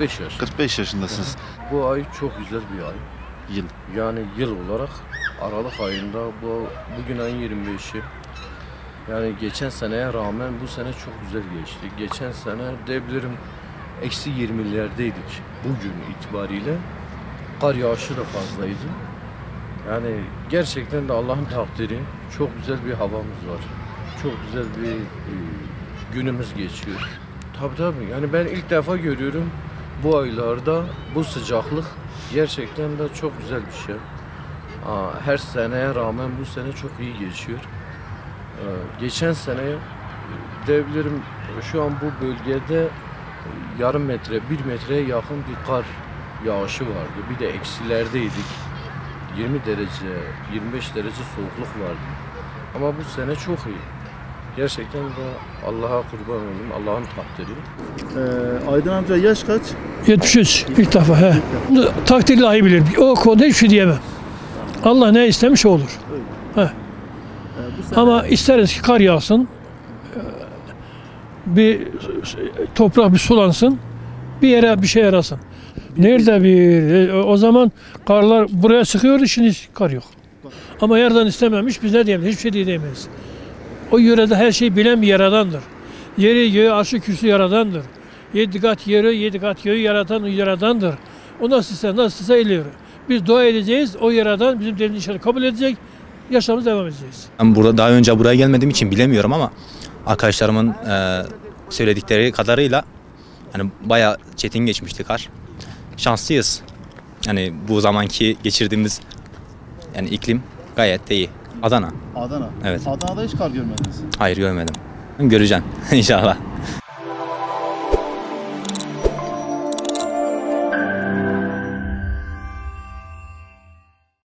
45 yaş. 45 yaşındasınız. Bu ay çok güzel bir ay. Yıl. Yani yıl olarak Aralık ayında bugün ayın 25'i. Yani geçen seneye rağmen bu sene çok güzel geçti. Geçen sene diyebilirim eksi 20'lerdeydik bugün itibariyle. Kar yağışı da fazlaydı. Yani gerçekten de Allah'ın takdiri, çok güzel bir havamız var. Çok güzel bir günümüz geçiyor. Tabii yani ben ilk defa görüyorum bu aylarda bu sıcaklık gerçekten de çok güzel bir şey. Her seneye rağmen bu sene çok iyi geçiyor. Geçen sene diyebilirim şu an bu bölgede yarım metre, 1 metreye yakın bir kar yağışı vardı. Bir de eksilerdeydik. 20 derece, 25 derece soğukluk vardı. Ama bu sene çok iyi. Gerçekten de Allah'a kurban olayım, Allah'ın takdiri. Aydın amca yaş kaç? 73 ilk defa. He. Takdir ilahi bilir. O konuda hiçbir şey diyemem. Allah ne istemiş olur. He. Ama isteriz ki kar yağsın, bir toprak bir sulansın, bir yere bir şey yarasın. Nerede o zaman karlar buraya çıkıyordu, şimdi kar yok. Ama yerden istememiş, biz ne diyemeyiz, hiçbir şey diyemeyiz. O yörede her şeyi bilen bir yaradandır. Yeri göğü arşı kürsü yaradandır. 7 kat yeri 7 kat göğü yaratan yaradandır. O nasılsa eliyor. Biz dua edeceğiz, o yaradan bizim dilini inşallah kabul edecek, yaşamımıza devam edeceğiz. Ben daha önce buraya gelmediğim için bilemiyorum ama arkadaşlarımın söyledikleri kadarıyla hani bayağı çetin geçmişti kar. Şanslıyız. Yani bu zamanki geçirdiğimiz yani iklim gayet de iyi. Adana. Adana. Evet. Adana'da hiç kar görmediniz. Hayır görmedim. Göreceğim inşallah.